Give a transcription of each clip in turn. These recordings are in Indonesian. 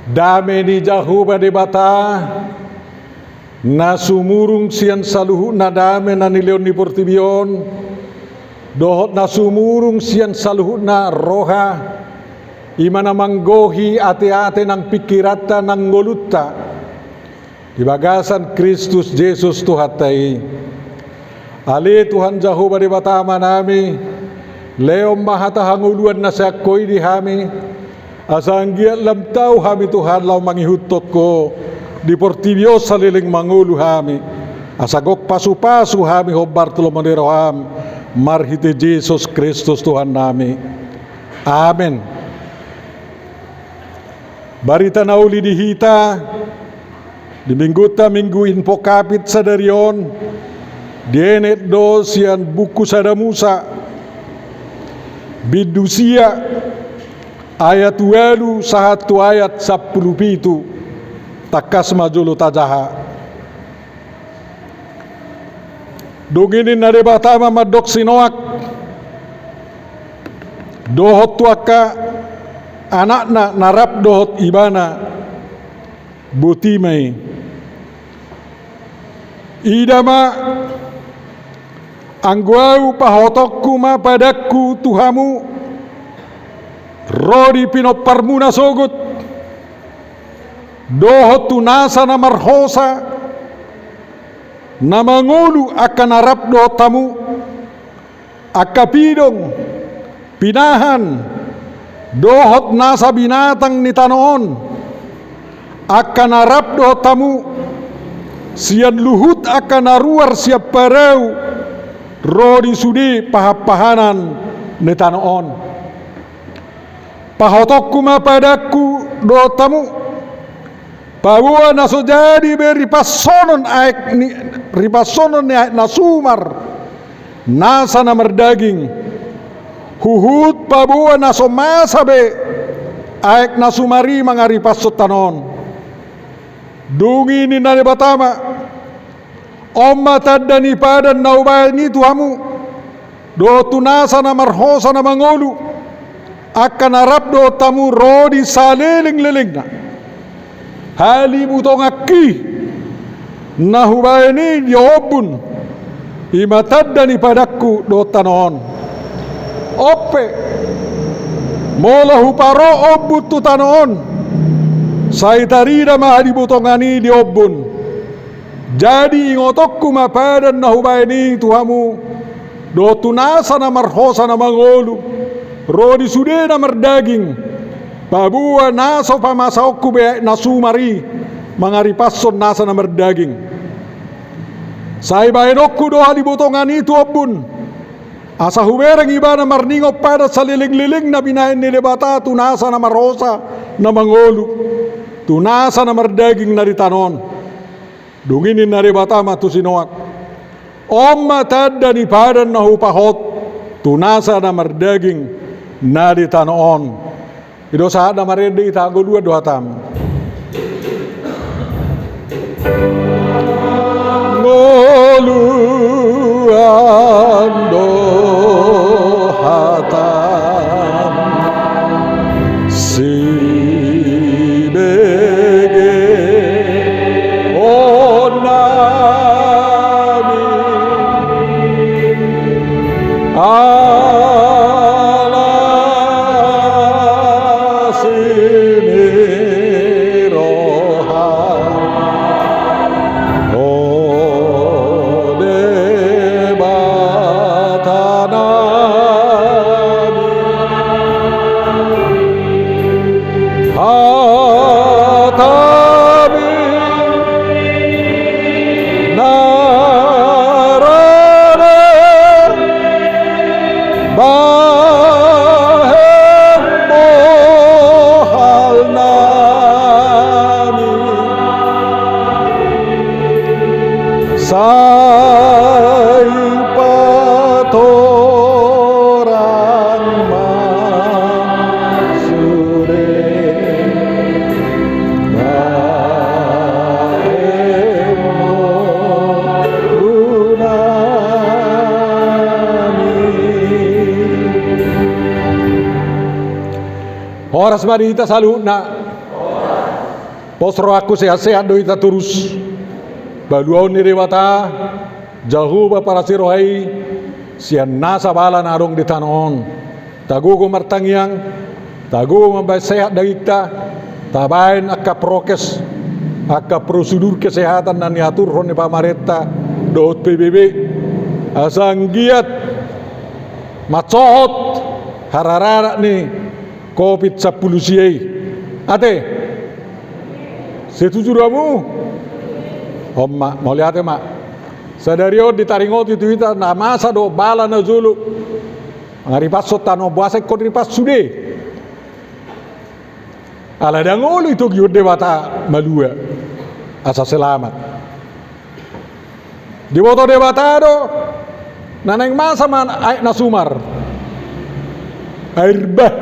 Dame ni jahu bade bata na sumurung sian saluhu na dame na nileon ni portibion dohot na sumurung sian saluhu na roha imana manggohi ate-ate ng pikirata ng ngolutta di bagasan Kristus Jesus Tuhatay. Ali Tuhan jahu bade bata manami leom mahatahanguluan na sakoy di hami asanggiat lam tau hami Tuhan lau mangihutot ko di portibio saliling mangulu hami asagok pasu-pasu hami hobar tulo maniroham marhite Jesus Kristus Tuhan nami. Amen. Barita nauli dihita di mingguta minggu info kapit sadarion dienet do sian buku sadamusa bidusia ayat 2 sahatu ayat 10 pitu takas majulu tajaha duginin nade batama madok sinoak dohot tuaka anakna narap dohot ibana butimai idama angguau pahotokku ma padaku Tuhamu rodi pinoparmuna sogut dohot tunasa na marhosa na mangulu akan arap dotamu akapidong pinahan dohot nasa binatang ni tanoon akan arap dotamu sian luhut akan aruar siap parau rodi sudi pahapahanan ni tanoon pahotokku ma padaku dotamu bahwa naso jadi beripasonon aek ni ripasonon ni aek nasumar nasa na merdaging huhut bahwa naso masabe aek nasumari mangaripasot tanon dungi ni nane batama omma taddani padan naubani Tuhamu do tunasa na marhosa na mangolu akan arap do tamu rodi saliling-liling na hali butong aki nahubayani diobun imatadani padaku do tanon ope molahu paro obut tu tanon saitarida mahali butongani diobun jadi ingotokku mapadan nahubayani Tuhamu do tunasa na marhosa na mangolu rodi sude na merdaging babua naso pamasauku be nasumari mangaripason nasa na merdaging sai baenokku doha di botongan itu obun asa hubereng ibana marningop pada saliling-liling na binahin nilebata tunasa na marosa na mangolu tunasa na merdaging na ritanon dunginin na rebata matusinoak omma tadda ni padan na hupahot tunasa na merdaging na ditanoon ido saat na marende itago dua dohatam ngoluan dohatam si bege onami Oras marita saluna. Posro aku sehat-sehat do ita terus. Baluau ni rewata jauh para sirohai sian nasa bala narong di tanon. Tagu ko martangyang, tagu mabay sehat dagita, tabain akka prokes, akka prosedur kesehatan dan diatur oleh pemerintah doot PBB. Asang giat macohot hararara ni COVID-10 siai. Ate, setuju kamu? Om mak, mau lihat ya mak. Sadario ditaringot itu kita namasa do bala na zulu. Ngaripas sotano buasa kodripas sude. Ala dangol itu giude bata malua. Asa selamat. Di boto de bata do naneng masa man aik nasumar. Air bah.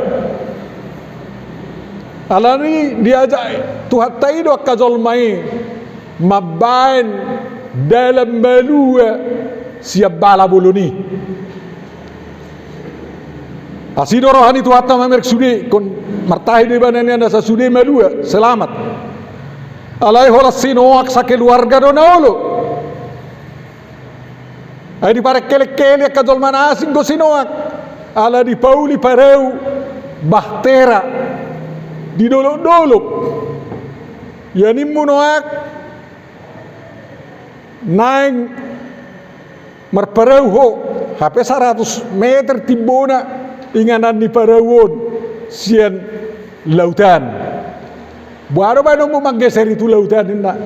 Ala ni diajak Tuhan taido kazol mai mabain dalam malua siap bala boloni. Asido rohani tu hatta mamerk sude kon martahi de banani anda sa sude malua selamat. Alai hola sinoak sa keluarga do naolo. Ai di pare kele ka jol mana asing go sinoak. Ala di pauli pareu bahtera di dolok-dolok. Yani munoak naik merpareu ho HP 100 meter tibona inganan di parawon sian lautan. Baru baru mau menggeser itu lautan ini nak.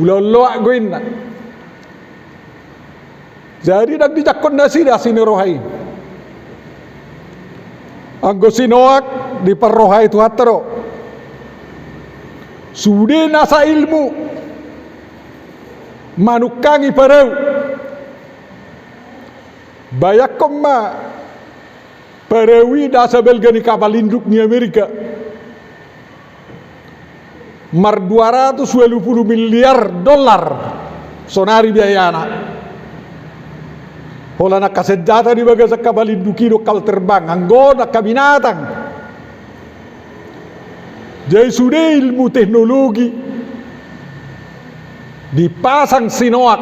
Ulau loak goin nak. Jadi nak dijakon nasi ni rohai. Anggo sinoak di perrohai itu hatero. Sudah nasa ilmu manukangi pareu. Bayak koma parewi dasa belga ni kapal induk ni Amerika mar 220 miliar dolar sonari biayana hola nak kasenjata di bagas kapal induk do kal terbang anggo nak kabinatang jadi sudah ilmu teknologi dipasang sinoak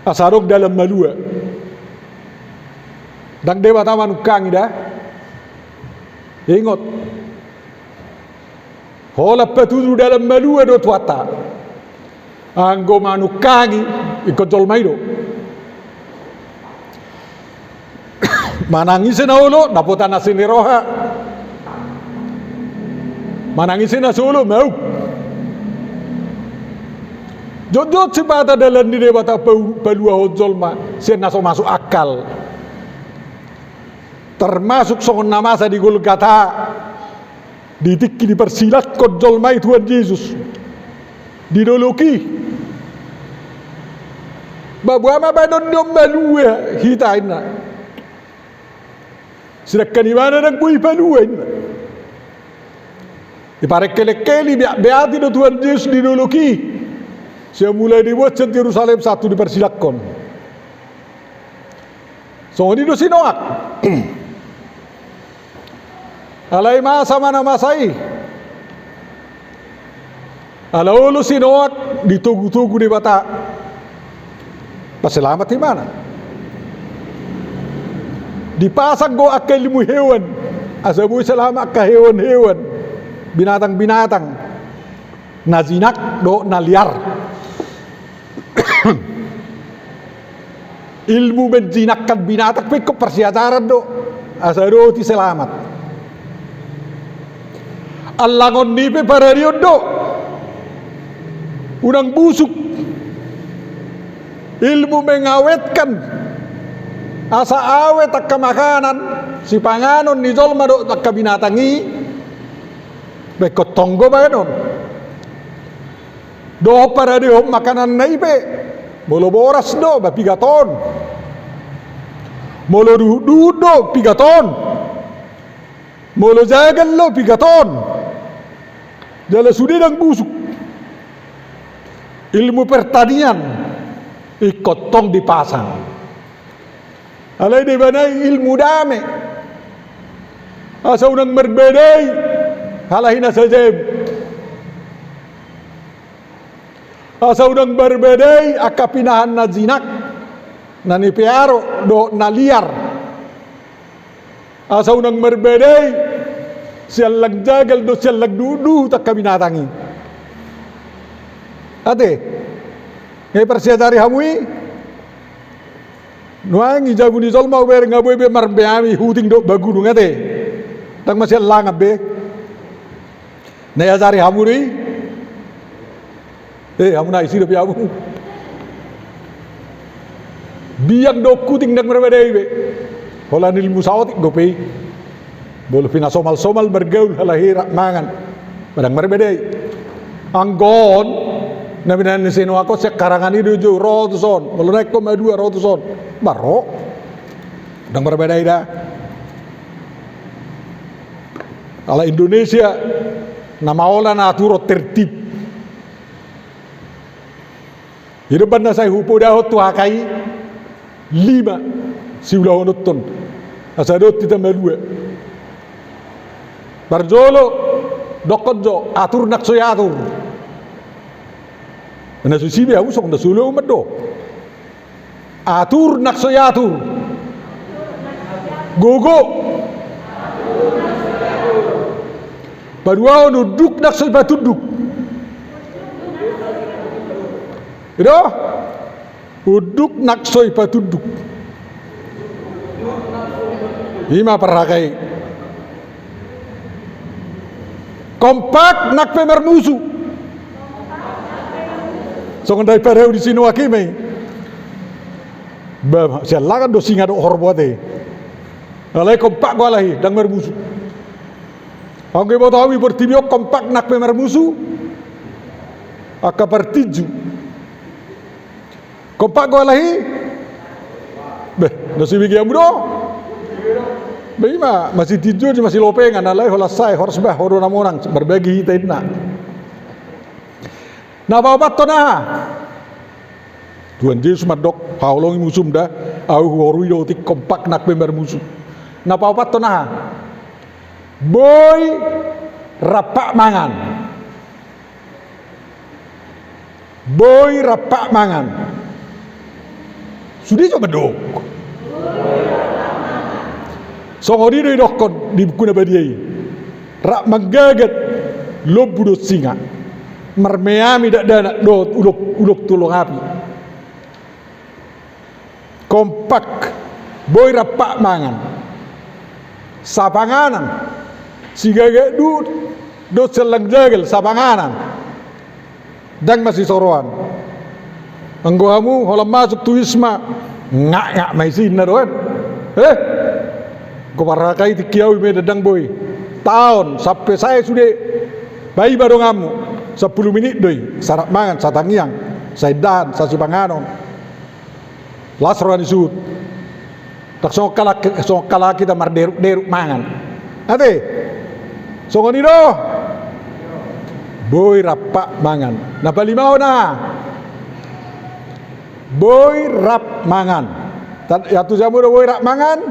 asarok dalam malua dan dewa taman ukang ida ingot hola petudu dalam malua do tuata anggo manukangi ikut jolmaido manangisin na ulo naputan na siniroha manangisin na sulo mau jod si bata dalam ni dewa ta palua hojolma siya naso masuk akal termasuk songon namasa di Golgata ditikki dipersilat kojolmai Tuhan Yesus didoloki babuama badon dom balua hita ina sedekkan imana nang bui balua ina iparek kele-kele beati do Tuhan Yesus didoloki saya mulai dibuat Yerusalem 1 dipersilatkan songon itu sinoak alai masa mana masai alaulu sinoak ditugu-tugu di bata paselamat di mana dipasang go akal ilmu hewan asabu selamat ke hewan-hewan binatang-binatang nazinak do naliar ilmu menjinakkan binatang pekop persiacaran do asaro ti selamat allangon nipe para riodo udang busuk ilmu mengawetkan asa awet tak makanan si panganon ni jolma do tak binatangi bekot tonggo banon do para dio makanan naipe molo boras do ba 3 ton molo dudo 3 ton molo jagan lo 3 ton jala sudah dang busuk ilmu pertanian ikut tong dipasang alai di mana ilmu dame asa unang berbedai halahina saja. Asa udang berbedai akapinahan na zinak nani piaro do na liar. Asa udang berbedai sialag jagal do sialag dudu tak kabinatangi. Ate ngai persiadari hamui nuang ijabu ni zolma ber ngaboy be marbeami huting do bagudu ngate tak masih langab be na yazari hamuri hamuna isi do piabu biang do kuting dak berbedai be holanil musawati do pe bolu pina somal bergaul halahira mangan badang berbedai anggon nabi nan seno ako sekarangan itu jo rotuson bolu naik koma 2 rotuson baro dang berbedai dah ala Indonesia nama ola na aturo tertib hidup na saya hupo dahot tu hakai 5 si ulah onotton asadot ditambah 2 barjolo dokojo atur nak soyatur na susibi usok na sulo meddo atur nak soyatur gogo baruau duduk nak soyatur Iro, uduk naksoy patuduk. Ima parakai. Kompak nak pemermusu. So ngandai pareu di sini wakime. Ba sialakan do singa do horbote. Alai kompak gua lahi dang mermusu. Angge botawi bertibio kompak nak pemermusu. Aka partiju. Kompak gua lahi nasi bigi amdo bima masih tidur masih lopengan alai holasai horsbah horo namonang berbagi hitaitna na babat to na tuan Yesus madok haulong musum dah au horu do tik kompak nak member musuh na babat to na boy rapak mangan sudah coba dok. Songodi do dokon di kuna badiai. Rak manggagat lobu do singa. Marmeami dak dana do uluk tulung api. Kompak boy rapak mangan. Sapanganan. Sigaga do selang jagal sapanganan. Dan masih soroan. Anggohamu holam masuk tuisma ngak mai sinna doan ko parakai tikiau me dadang boy tahun sampai saya sudah bayi baru ngamu 10 menit doi sarap mangan satangiang saidan sasi panganon lasroan isut tak so kala kita marderuk mangan ate songoni do boy rapak mangan napa limau na boy rap mangan yatu jamu do boy rap mangan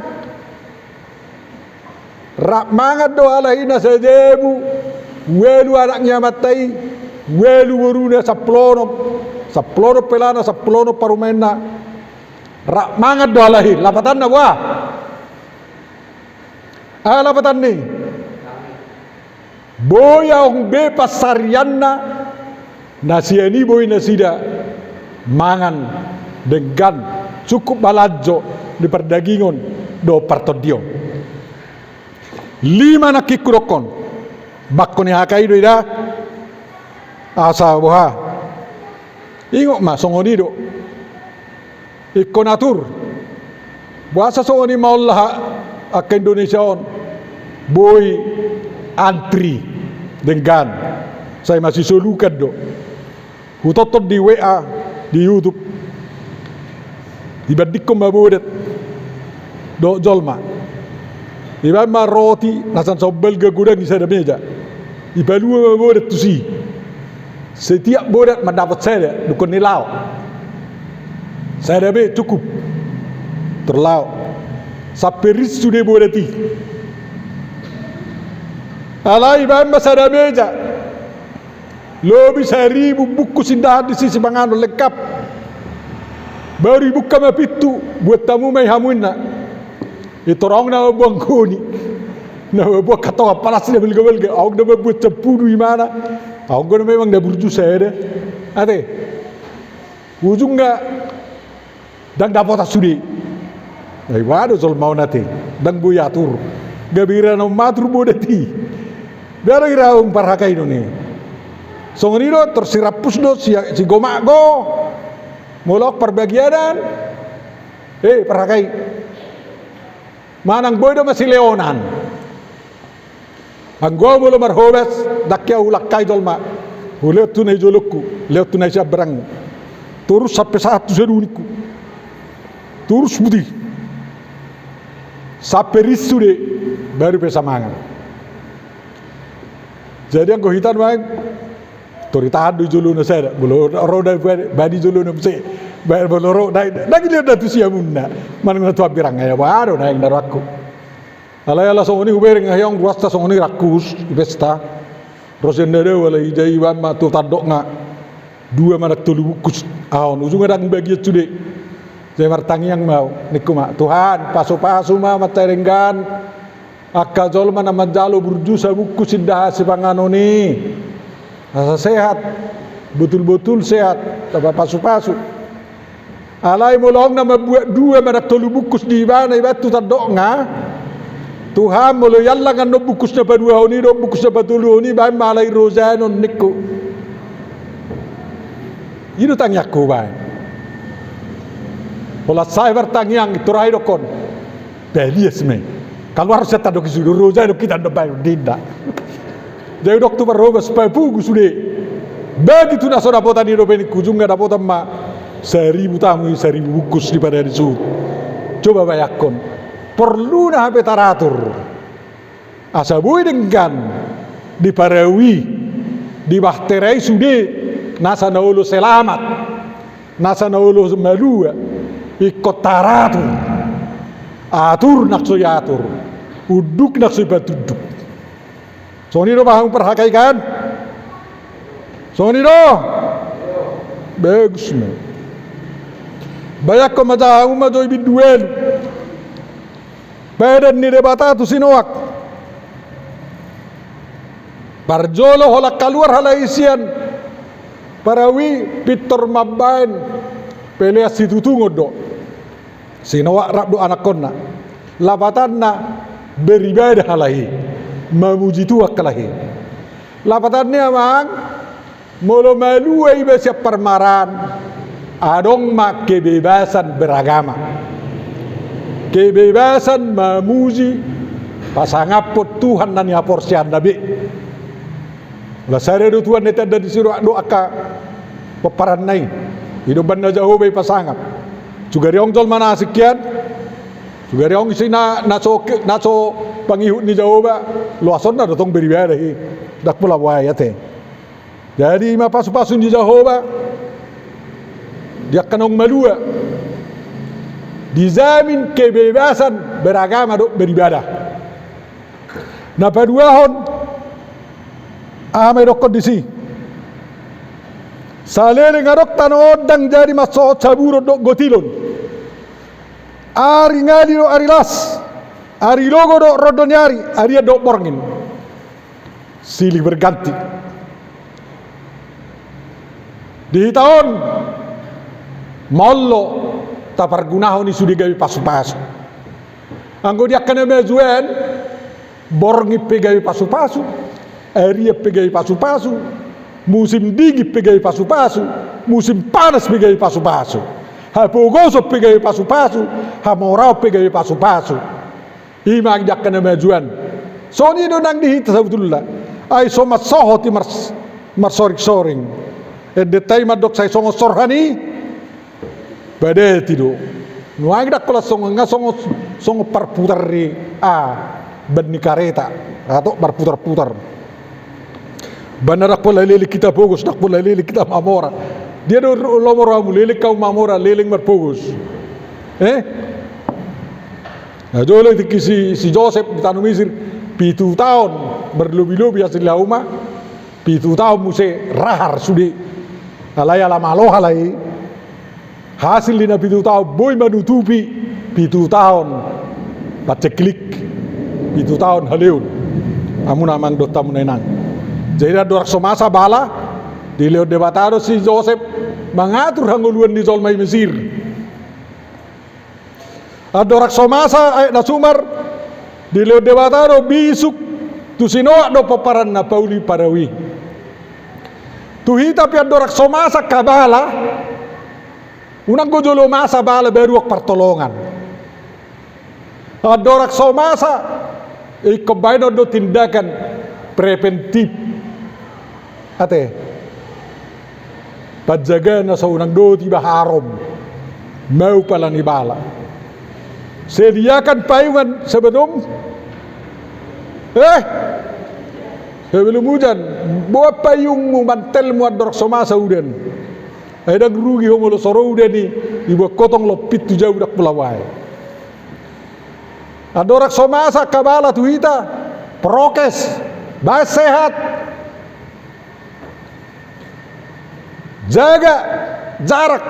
do alahina sajebu welu anaknya matai welu buruna saplono pelana saplono parumena rap mangan do alahi lapatan na buah lapatan ni boy ang be pasarianna nasiani boy nasida mangan dengan cukup balajo di perdagingon do partodio 5 nakikurokon bakoni hakai do ida asa boha ingok ma songoni do ikonatur buasa songoni maullah ak Indonesia on boy antri dengan saya masih solukan do hutotot di WA di YouTube dibadikom mabudet do jolma iba ma roti nasan sobel gudang di sana meja ibalu mabudet tusi setiap bodet mendapat saya dukun nilau saya be cukup terlau saperis sudah bodeti Alai bahan masada meja. Lebih 1000 buku sindahan di sisi mangano lengkap. Baru buka mapitu buat tamu mai hamunna. Itu orang nama buang kuni. Nama buat kata palas dia belga-belga. Aku nama buat cepuru di mana? Aku nama memang dah berjus saya deh. Ate. Ujung enggak dan dapat asudi. Ai waduh sol mau nanti. Dan buya atur. Gabira no matur bodati. Biar kira parhakai ini. Songonido tersirapus do si gomak go. Molok perbagianan. Parhakai. Manang boy do masih leonan. Anggo mulu marhobes dakya ulak kai dolma. Ulet tunai jolokku, lewat tunai sabrang. Terus sampai satu seruniku. Terus budi. Sampai risu deh baru bisa mangan. Jadi anggo hitan bang. Toritahan du julu na sada, bolo roda badi julu na mse, bolo roda, lagi lihat datu siamunna, mana tu abirang ya, baru na yang darakku. Alay ala songoni ubering hayong ruasta songoni rakus, ibesta, rosendade wala ijai wan ma tu tadok nga, dua mana tulu bukus, ahon ujung ada bagian cude, saya martangi yang mau, nikuma Tuhan, pasu ma materenggan, akazol mana majalo burjusa bukus indah sipanganoni. Asa sehat, betul-betul sehat, tanpa pasu-pasu. Alai molong nama buat dua mana tolu bukus di mana ibatu tadok nga. Tuhan molo yalla kan no bukus na padua oni do bukus na patulu oni ba malai rozanon nikku. Itu tangyaku ba. Pola saya bertangyang turai dokon. Belias me. Kalau harus saya tadok sudah rozano kita ndak dinda. Jadi dokter berubah supaya pugus sudah. Begitu nak sudah dapat di Eropa ini kujung nggak dapat ma 1000 tamu 1000 bukus di pada itu. Coba bayangkan, perlu nak taratur. Asabui dengan di Parawi, di Bahterai sudah nasa naulu selamat, nasa naulu malua, ikut taratur, atur nak soyatur, uduk nak soybatuduk. Sonido bahang perhakai kan? Sonido bagus me. Bayak ko majahang majoy biduel. Badan ni debata tu sinowak. Parjolo holak keluar halaisian. Parawi pitor mabain. Pelea situtu ngodo. Sinowak rabdo anakonna. Labatanna beribadah halai. Memuji Tuhan kelahi. Lapatannya mang molo malu iba siap permaran adong mak kebebasan beragama. Kebebasan memuji pasangapot Tuhan dan yaporsian Nabi. Lah sare do Tuhan neta da disuruh doaka peparan nai. Hidup banda jauh bay pasangap. Juga riong tol mana sekian. Juga riong isina naso pangihut ni jauh ba luason na datong beribadah hi dak pula buaya teh. Jadi ma pasu-pasu di jauh ba dia kanong malua dijamin kebebasan beragama do beribadah. Na paduahon amai do kondisi salele ngarok tanodang jadi maso caburo do gotilon ari ngali do ari las ari logo do rodonyari, ari do borngin. Silih berganti. Di tahun mollo tapargunaho ni sudi gawi pasu-pasu. Anggo dia kena mejuan borngi pegawi pasu-pasu, ari pegawi pasu-pasu, musim dingin pegawi pasu-pasu, musim panas pegawi pasu-pasu. Hapogoso pegawi pasu-pasu, hamorao pegawi pasu-pasu. Imang jak kena majuan. So ni do nang dihita sabutullah. Ay so masohoti marsorik-soring. Detai madok say songo sorhani. Bade tido. Nuang dak kala songo songo parputar ri benni kareta atau berputar-putar. Benar dak pola lele kita fokus, dak pola lele kita mamora. Dia do lomoramu lele kau mamora lele marfokus. Nah, jole si Joseph di Tanah Mesir 7 tahun berlebih-lebih hasil lauma pitu tahun muse rahar sudi alai alamalo halai hasil dina pitu tahun boy menutupi pitu tahun paceklik pitu tahun haleun amun amang dota menenang jadi ada somasa bala di leo debatado si Joseph mengatur hangguluan di Zolmai Mesir ada orang somasa ayat nasumar di leo debatado bisuk tu sinoa do paparan na pauli parawi tuhi tapi ada orang somasa kabala unang gojolo masa bala beruak pertolongan ada orang somasa ikabaino do tindakan preventif ate pajaga na sa unang do tiba harom mau pala ni bala sediakan payungan sebelum hujan bawa payungmu mantelmu ador somasa uden ada rugi homolo soro uden ni ibu kotong lopit tu jauh dak pelawai ada orang somasa kabala tuhita prokes bahas sehat jaga jarak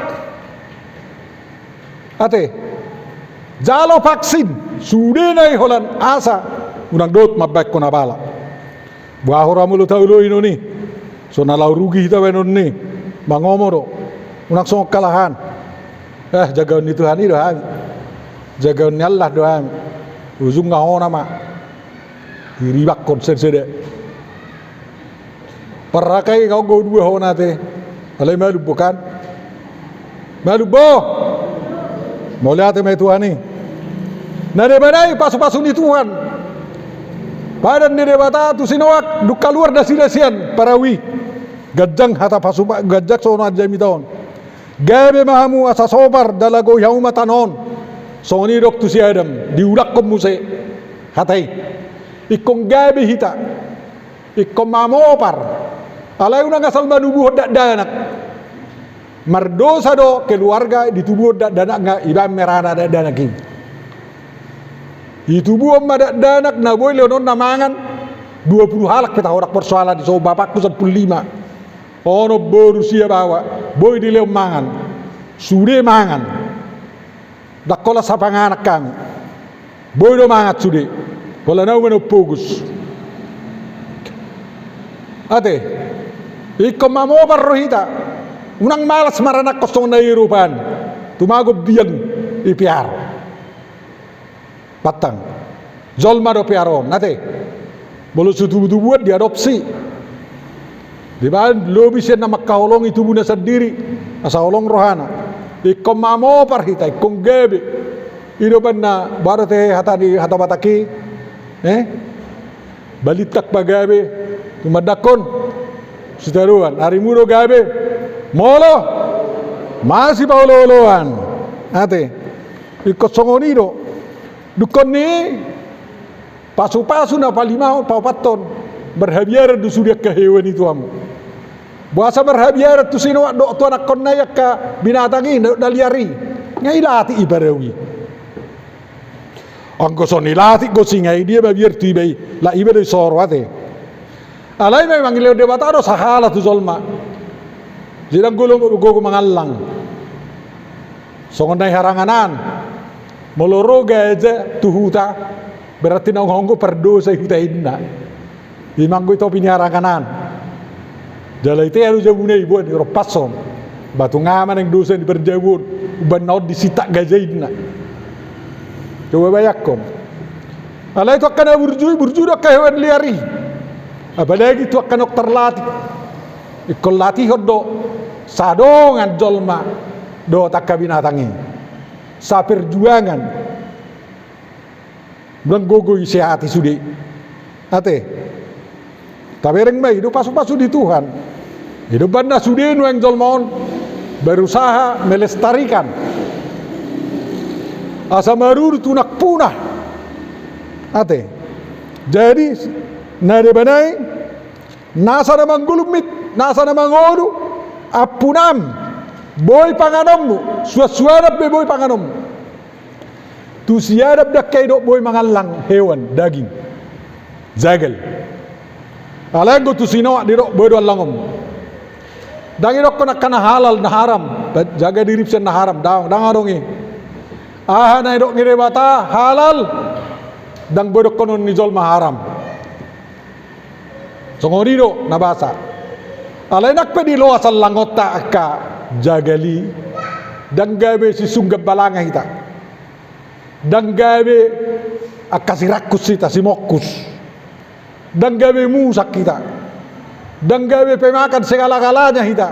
ate jalo vaksin sudah naik holan asa unang dot mabak ko nabala bahora mulu taulo ino ni so nalau rugi hita wenon ni mangomoro unang song kalahan jagaun ni Tuhan do ham jagaun ni Allah do ham ujung ngahona ma hiribak konsen sede parakai kau go dua hona te alai malu bukan malu bo mau lihat me Tuhan ni nade badai pasu-pasu ni Tuhan badan ni debata tu sinowak duka luar dasi-dasian parawi gajang hata pasu gajak sono ajami taon gabe mahamu asa sobar dalago yauma tanon soni dok tu si Adam diudak kom muse hatai ikong gabe hita ikong mamopar alai unang asal manubuh dak danak mardosa do keluarga ditubuh dak danak nga ibam merana dak danakin ditubuh amma dak danak na boy leonon namangan 20 halak peta horak persoalan di so bapakku 15 ono boru sia bawa boy di leo mangan sude mangan dak kola sapanganak kami boy do mangat sude kola nau meno pogus ate ikko mamo parrohita unang malas maranak kosong na irupan tumagob diyan ipiar patang zolma do piaron nate bolo sutu buat diadopsi di bahan lobi siya na makahulong itubo na sendiri asa holong rohana ikko mamo parhita ikkong gebe iroban na barate hatani hatabataki balitak pagabe tumadakon sitaruan hari mudo gabe molo masih pauloloan ate ikut songonido dukon ni pasu-pasu na palimau papaton berhabiar du sudah ke hewan itu amu bahasa berhabiar tu sino do tu anak konnayak ka binatang ini daliari ngailati ibarawi angko sonilati go singai dia babiar tu ibai la ibadai sorwate alai memang leo debatado sahala tu zolma jidang gulo mangallang songonai haranganan moloro gaja tuhuta berarti nang honggo perdosa huta hinna imanggo itu pini haranganan jala itu harus jabunai buat di ropason batu ngaman yang dosa di berjabun uban naud disita gaja hinna coba bayakkom alai itu akan burju dak hewan liari apalagi itu akan terlatih ikol latih do sadongan jolma do takka binatangi sa perjuangan bilang gogo isi hati sudi ate tapi reng mai hidup pasu-pasu di Tuhan hidup banda sudi nu yang jolmaon berusaha melestarikan asa marur tunak punah ate jadi nade banai nasa na manggulumit nasa na mangodu apunam boy panganommu suarap be boy panganom tu siarap dak kay do boy mangalang hewan daging jagal Alay go tu sino dirok bodo langom. Dangirok ko nakana halal na haram. Jaga diri sen na haram dang adongi. Aha na irok ngire bata halal dang bodo konon ni zolma haram. Songoriro nabasa. Alay nakpedi lo asal langota ka jagali dang gabe si sunggab balanga hita. Dang gabe akasirakus kita si mokus. Dang gabe musak kita. Dang gabe pemakan segala-galanya kita.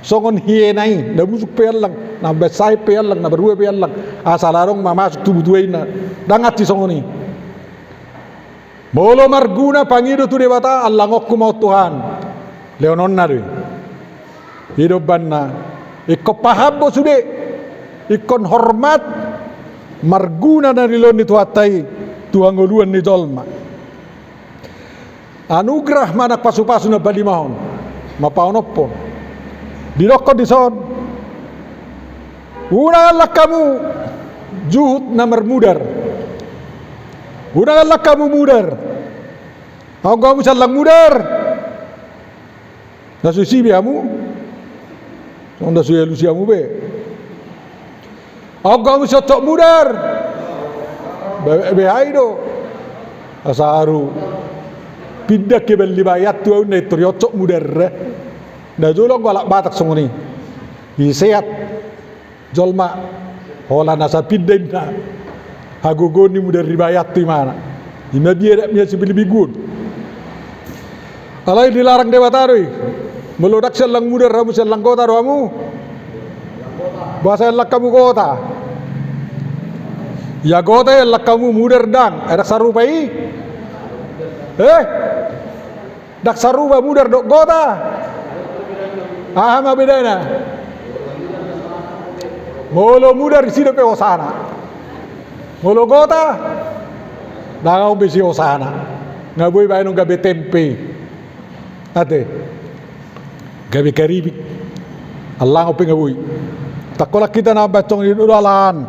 Songon hienai, na busuk pelang, na besai pelang, na berua pelang. Asalarong mamasuk tubuh-tubuhin na. Dangat si songoni. Bolo marguna pangido tu debata allangok ku mau Tuhan. Leonon na rin. Hidup banna. Iko paham bo sude. Ikon hormat. Marguna na nilon itu hatai. Tuhan nguluan ni dolma. Anugerah manak pasu-pasu na balimahon. Mapaonopon. Dirokot di son. Unanganlah kamu juhud na mermudar. Unanganlah kamu mudar. Aku kamu salang mudar. Nasusi biamu. Sonda suya lusiamu be. Aku kamu cocok mudar. Behai do. Asaru. Pindah ke beli bayat tu na teriocok mudar. Dah jolong balak batak songoni. Iseat jolma hola nasa pindah na. Hagogoni mudar ribayat tu mana. Ima biar dia sebeli bigun. Alai dilarang dewatarui. Melodak selang mudar ramu selang kota ramu. Bahasa elak kamu kota. Ya kota elak kamu mudar dang. Ada sarupai. Dak saruba mudar dok kota. Ahama bedana. Molo mudar sino pe osana. Molo kota. Dangau besi osana. Ngabui bae nung gabe tempe. Ate. Gabe karibik. Allah ngopeng ngabui. Takolak kita na bacong di udalan.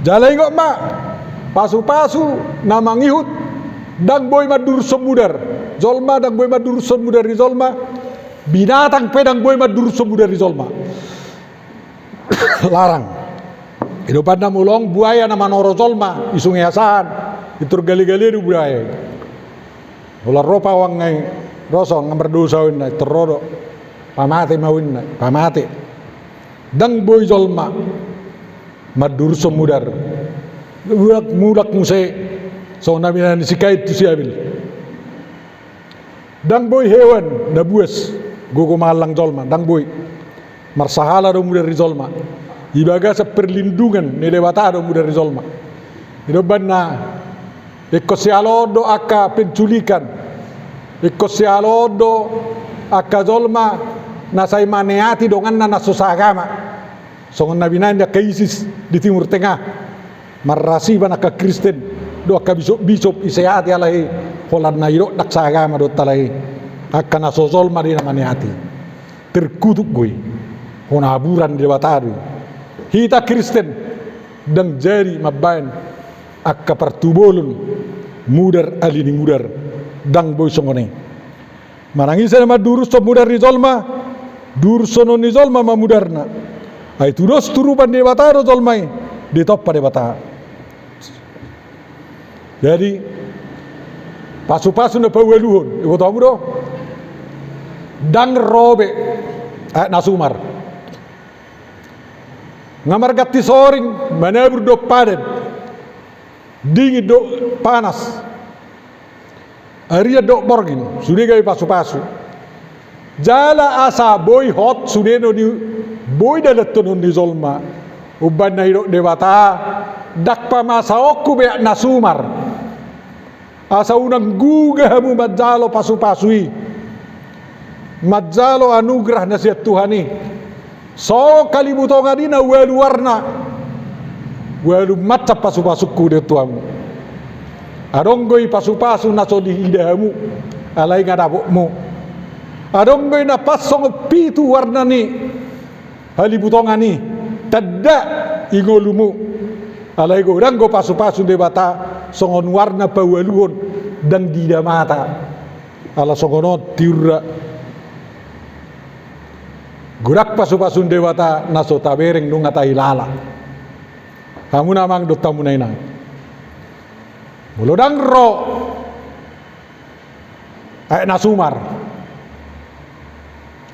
Jalai ngok mak. Pasu-pasu namang ihut. Dang boy madur semudar. Zolma dang boy madur semudar di zolma. Binatang pedang boy madur semudar di zolma. Larang. Hidupan na mulong buaya na manoro zolma. Isungi asahan. Itur gali-gali di buaya. Ular ropa wang ngay. Rosong ngambar dosa win na. Terrodo. Pamate mawin na. Pamate. Dang boy zolma. Madur semudar. Mulak muse. So nabi na nisikait tu siabil. Dang boy hewan na buas gugu malang zolma dang boy marsahala do mudar zolma ibaga sa perlindungan ni dewata do mudar zolma idoban na ikosialodo aka penculikan ikosialodo aka zolma nasay maneati dongan na nasusagama so nabi na kaisis di Timur Tengah marrasiban aka Kristen do aka bisop iseati alai holan na iro daksagama do talai akan nasozol mari namani hati terkutuk gue hona haburan di batari hita Kristen dan jari mabain akka pertubolun mudar alini mudar dang boy songone marangi sana madurus so mudar di zolma dursono ni zolma mamudarna ay turos turuban di bataro zolmai di toppa di bataro. Jadi pasu-pasu na paweluhon ibu tahu do dang robe nasumar ngamar gatti soring manabur do paden dingin do panas aria do borgin sudah gay pasu-pasu jala asa boy hot sudah no ni boy dalatun di zolma uban na hiro dewata dak pamasaokku be nasumar asa unang gugahamu madzalo pasu-pasui madzalo anugerah nasihat Tuhani so kalibutongan dina welu warna welu macap pasu-pasukku de Tuhanmu adonggoi pasu-pasu naso di hidamu alai ngadabokmu adonggoi na pasong pitu warna ni halibutongan ni tada ingolumu alai go ranggo pasu-pasu de bata songon warna pawaluhon dan dida mata ala songono tiura gurak pasu-pasun dewata naso tabereng nung atai lala kamu namang dotamu naina mulodang ro nasumar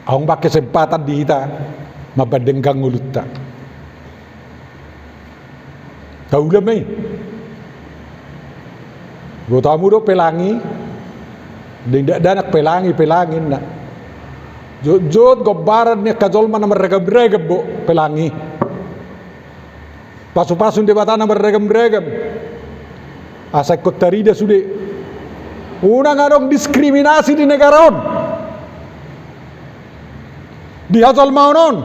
ang ba kesempatan di kita mabadenggang ulutta kaulam eh gotamu do pelangi dindak danak pelangin na jod gobaran niya kajolma na marregam-regam bo pelangi pasu-pasun di bata na marregam-regam asay kotarida sude unang anong diskriminasi di negaron di hajol maunon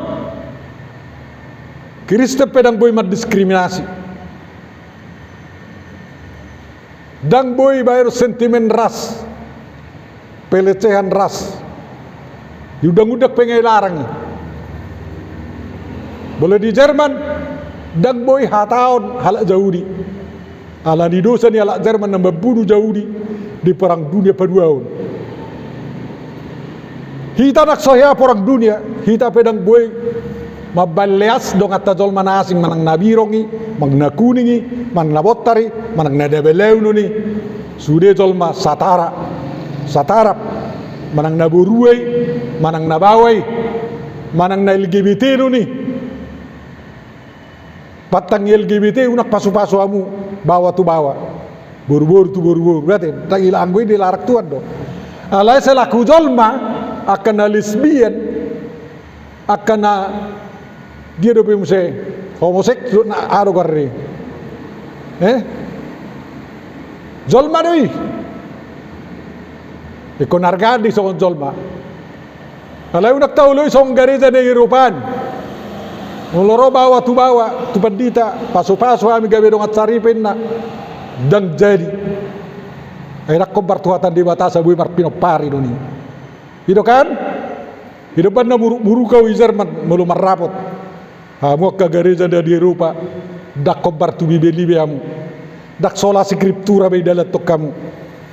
Kriste pedang boy diskriminasi dang boy bayar sentimen ras pelecehan ras diudak-udak pengen larang boleh di Jerman dang boy hataon halak Yahudi ala di dosa ni halak Jerman yang membunuh Yahudi di perang dunia kedua hita nak sohya perang dunia hita pedang boy mabaleas dong atta jol mana asing manang nabirongi manang kuningi manang nabotari manang nadabeleu ni sude jol ma satarap manang naburuai manang nabawai manang na LGBT ni patang LGBT unak pasu-pasu amu bawa tu bawa buru-buru berarti tagil anggui dilarak tuan do alai selaku jol ma akan na lesbian akan na dia do pemuse homoseksual na aro garri jolma doi ikon argadi song jolma alay unak tauloy song gareza de Europan muloro bawa tu bandita pasu-pasu ami gawe dong at saripin na dang jadi ay nakkombar tuhatan di batasa buy marpinopari doni hido kan hido ban na buru kau Jerman mulu marrapot hamu kagareza di Eropa dak kobar tu bibeli amu dak sola skriptura be dalat to kamu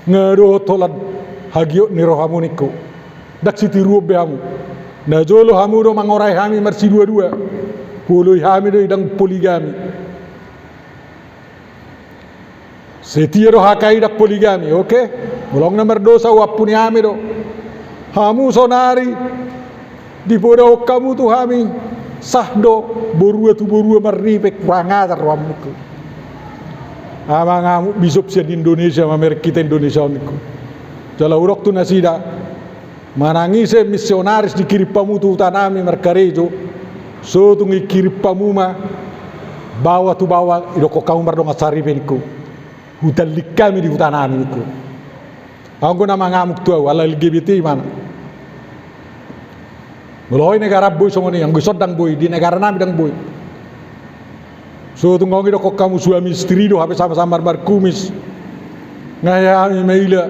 ngado tolan hagio ni rohamu niku dak sitiru be amu na jolo hamu do mangorai hami marsi dua pului hami do idang poligami setiero hakai dak poligami oke mulong nomor dosa wapuni hami do hamu sonari di podo kamu tu hami sahdo borua marripek wangatar wamuku ngamu bisop siya di Indonesia mamerek kita Indonesia niku jala urok tu nasida manangise misionaris di kiripamu tu tanami merkarejo so tu ngikiripamu ma bawa idoko kamu mardong asari peniku hutalik kami di hutanami niku aku nama ngamuk tu wala LGBT mana Meloy negara boy songoni yang gusod dang boy di negara nami dang boy. So tunggongi do kamu suami istri do habis sama-sama berkumis. Ngaya meila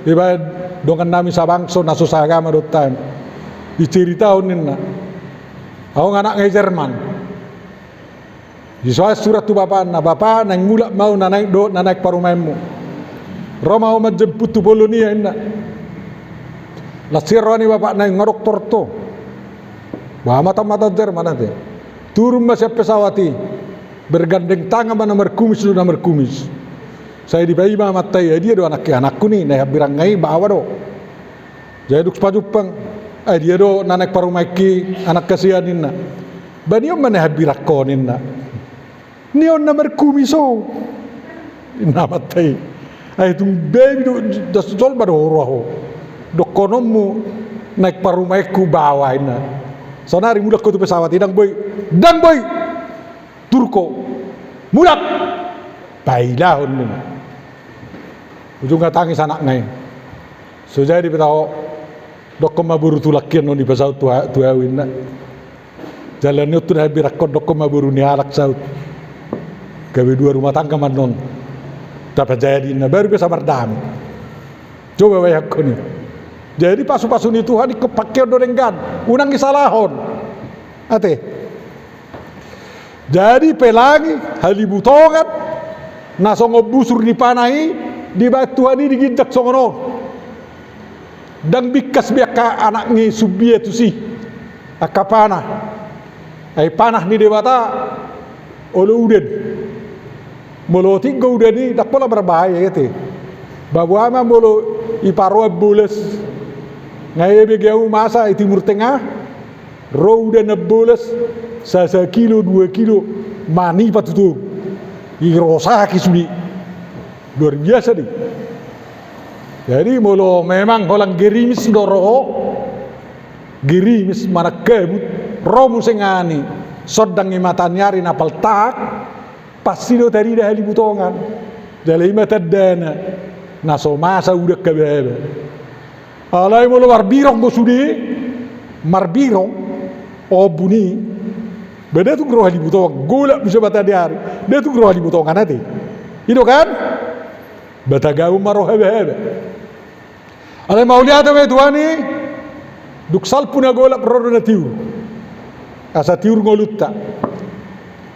iba dongan nami sabangso naso sagama do time. Diceritaon ninna. Aku anak ngai Jerman. Di soal surat tu bapak nang mulak mau naik parumaimu. Roma mau menjemput tu Polonia inna. Lasironi bapak nang ngarok torto. Wah mata-mata Jerman nanti turun masih pesawati bergandeng tangan mana merkumis sudah merkumis saya dibayi matai ya dia do anakku nih nah birangai bawa do jadi duk sepajupang dia do nanek parumaiki anak kasihanin na banyo mana birakonin na nion na merkumiso na matai tung baby do dasol ba do roho do konomu naik parumaiku bawa ina sonari mulak ko tu pesawat dang boy turko mulak bailahon ni ujung tangis anak ngai so jadi betao dokkom maburu tulakian non di pesawat tu awin na jalan itu dah birakot dokkom maburu ni alak saut gawe dua rumah tangga manon dapat jadi na baru bisa berdamai coba wayak ko ni jadi pasu-pasu ni Tuhan dikepake dorenggan unang isalahon ate jadi pelangi halibutongan nasongo busur dipanahi di batuan ini digindak songono dan bikas biaka anak ni subia tu si akapana ay panah ni dewata olo uden molo tiga udah ni dak pola berbahaya gitu bahwa ama molo iparo bules ngaye begeu masa di Timur Tengah ro udah bules 1 kilo 2 kilo mani patutu irosaki sudi luar biasa nih. Jadi molo memang holang gerimis doro gerimis mana kebut romu sengani sodang imatan nyari napal tak pasti do tadi dah libutongan jadi imatan dana naso masa udah kebebe alai molo marbirong go sudi marbirong obuni beda tu groh libutongan golak bisa bata diari dia tu groh libutongan nanti itu kan bata gau maroh hebe alai mauliata me tuani duksal puna golak rodo na tiur asa tiur ngolutta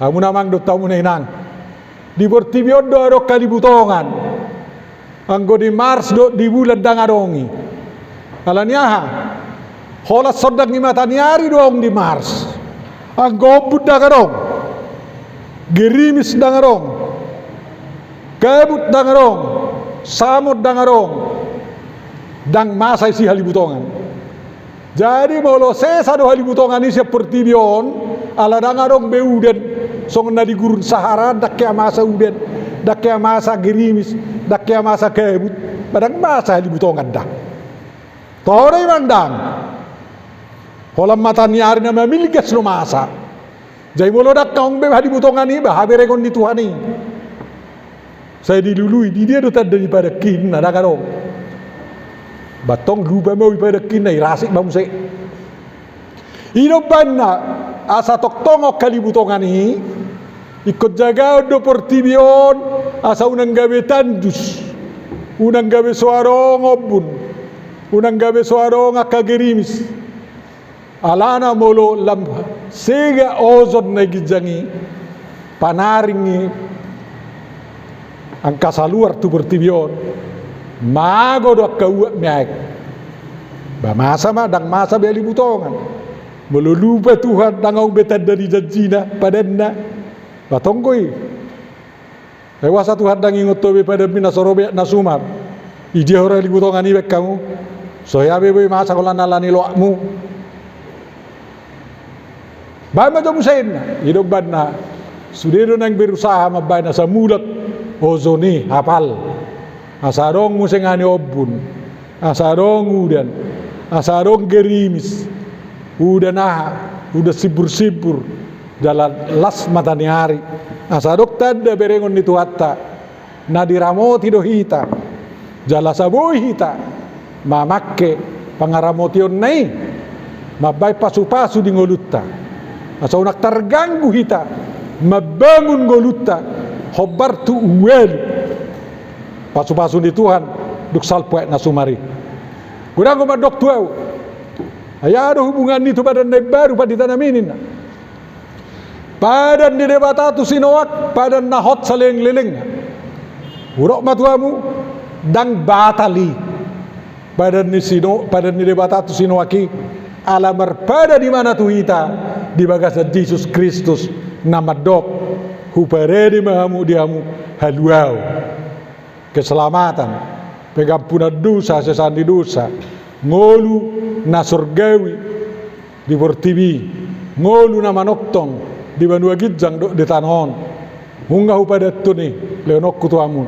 amu namang do tamu inang di Portibio do ro kalibutongan anggo di Mars do di bulan dangadongi alaniaha hola sodang ni mataniari dong di Mars anggo bud dangadong gerimis dangadong kabut dangadong samud dangadong dang masa isi halibutongan jadi molo sesa do halibutongan isi Portibion ala dangadong beuden song na di gurun Sahara dakya masa uden dakya masa gerimis dakya masa kabut badang masa halibutongan dah tore mandang holam mataniari na mamilgas no masa jadi molo dak kaung be halibutongan ni bahabere kon di Tuhani saya dilului di dia do tad daripada kin na dangadong batong lupa mau ibadah kinai rasik bangsa inobanna asa toktongok kalibutongan ini ikut jaga do Portibion asa unang gawe tandus unang gawe suarong obun unang gawe suarong akagerimis alana molo lam sega ozon na gijangi panaringi angkasa luar tu Portibion mago do kauak miak ba masa ma dang masa beli butongan melulupa Tuhan dangau betad dari janjina padanna batongkoi lewasa Tuhan dang ingot tobe pada mina sorobe nasumar idia ora libutongan ibek kamu soya bebe masa kolan nalani loakmu ba ma jamu sain hidup banna sudiro nang berusaha mabana sa mulat ozoni hafal asarong musengani obun asarong udan asarong gerimis udah sibur-sibur jalan las matani hari asarok tanda berengon itu hatta nadiramoti do hita jala saboi hita mamakke pangaramotion nai mabai pasu-pasu di ngolutta asa unak terganggu hita mabangun ngolutta hobar tu uwel pasu-pasu di Tuhan duk salpoek nasumari kurang kumadok tuau ayah ada hubungan itu badan baru pada ditanaminin badan di debatatu sinowak badan nahot saling liling urok matuamu dang batali badan ni debatatu sinowaki alamar pada di mana tu hita di bagasan Yesus Kristus nama dok hupare di mahamu diamu haluau keselamatan pengampunan dosa sesandi dosa ngolu na surgawi di Portibi ngolu na manoktong di Banua Gijang do di tanon munga pada tuni leonok kutuamun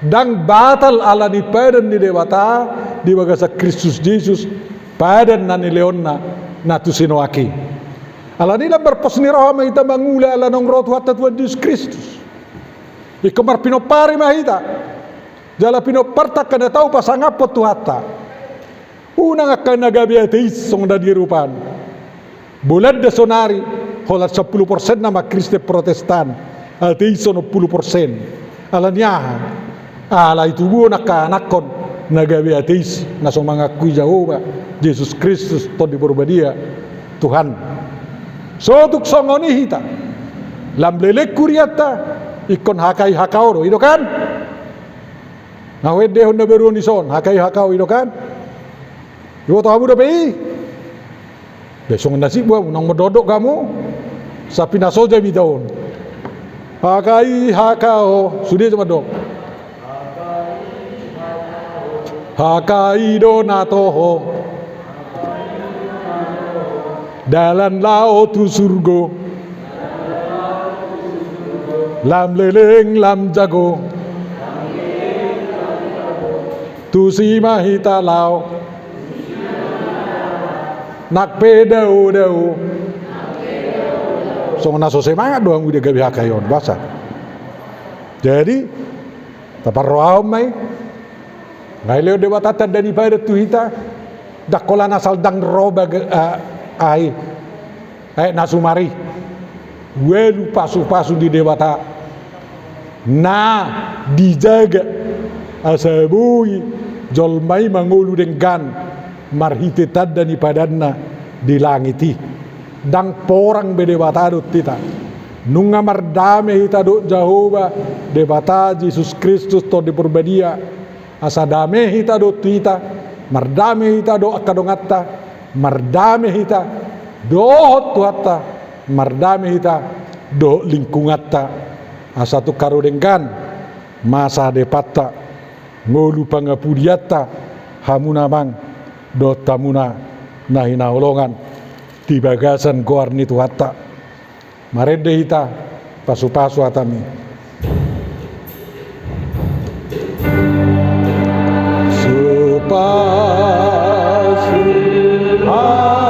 dang batal ala di padan di dewata di bagasa Kristus Yesus padan nani leonna na tusinoaki ala nila berposni rohama ita mangula ala nong rotu hatta Tuhan Yesus Kristus ikamar pinopari mahita jala pinoparta kada tahu pasangapot tu hatta unang akan nagabi ateis song da dirupan bulan de sonari hola 10% nama Kristen Protestan ateis sono 10% alanya ala itu buo nakanakon nagabi ateis na so mangakui Jehova Yesus Kristus to di berbadia Tuhan so tuk songoni hita lam lelek kuriata ikon hakai hakaoro itu kan Ngawet deh honda beru ni son, hakai hakau itu kan. Yo tahu dah pi. Besok nasi buah nang mendodok kamu. Sapi naso jadi daun. Hakai hakau sudah cuma dok. Hakai donatoho. Dalam laut tu surga. Lam leleng lam jago. Tu si mahita lau nak pedau dau so naso semangat doang udah gabi hakayon bahasa. Jadi tapar roam mai ngaileo dewa tata dari pada tu hita dakola nasal dang roba ai nasumari welu pasu di dewata dijaga asabui jolmai mangulu dengan marhite tadani padanna di langiti dang porang bedewata dot tita nunga mardame hita do Jehova debata Yesus Kristus to di purbadia asadame hita do tita mardame hita do akadongatta mardame hita do tuatta mardame hita do lingkungatta asatu karo dengan masa depatta ngolu pangapuriatta hamuna mang do tamuna nahina olongan di bagasan goarni tuhatta marede hita pasu-pasu atami supasu atami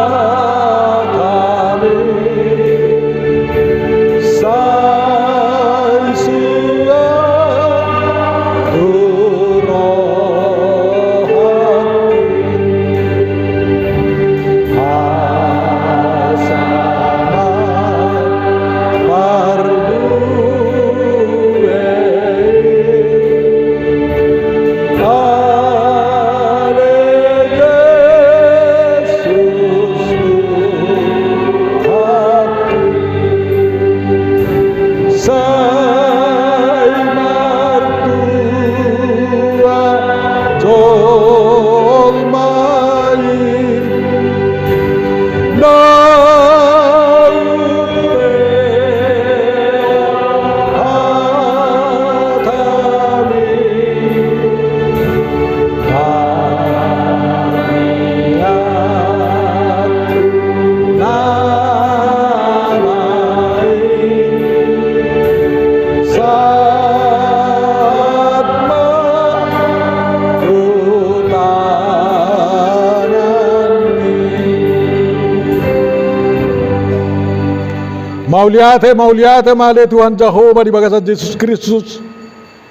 Mauliate male Tuhan Jehovah di bagasan Yesus Kristus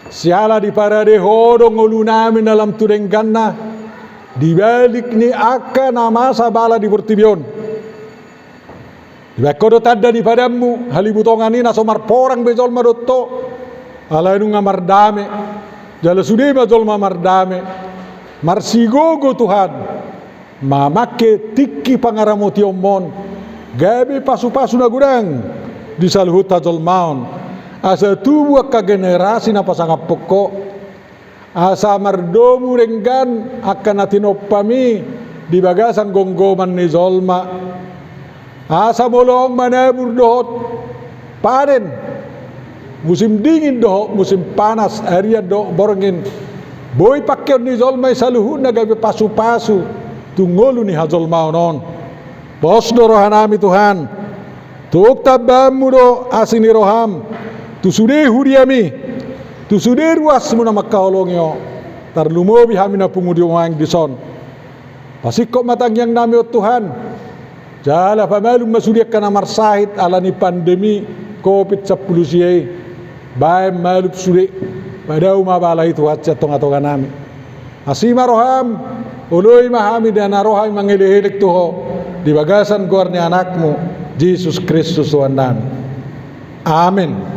siala di parade hodong ngolunami dalam tudengkanna di balik ni akan masa bala di bertibion di bakodo tadda di padamu halibutongan ini nasomar porang bejol madotto ala inu ngamar dame jala sude bejol mamar dame marsigogo Tuhan mamake tiki pangaramoti omon gabi pasu-pasu na gudang di saluhut tajol maun asa tubuh ka generasi na pasangap pokok asa mardomu renggan akan natinopami di bagasan gonggoman ni zolma asa bolong manabur dohot paden musim dingin dohot musim panas area dohot borongin boy pakyon ni zolma saluhut na gabi pasu-pasu tungolu ni hajol maunon bos dorohanami Tuhan tuk tabamu do asini roham tu sude huriami tu sude ruas muna makaolongyo tarlumobi hamina pungudi wang dison pasikok matang yang nami o Tuhan jala pamalum masudiak kana marsahit ala ni pandemi COVID-19 siye bae malup sude pada umabala itu hatsa tonga-tonga nami asima roham uloi mahami dana roham mangelehelek tuho di bagasan gorni anakmu Yesus Kristus Tuhan. Amin.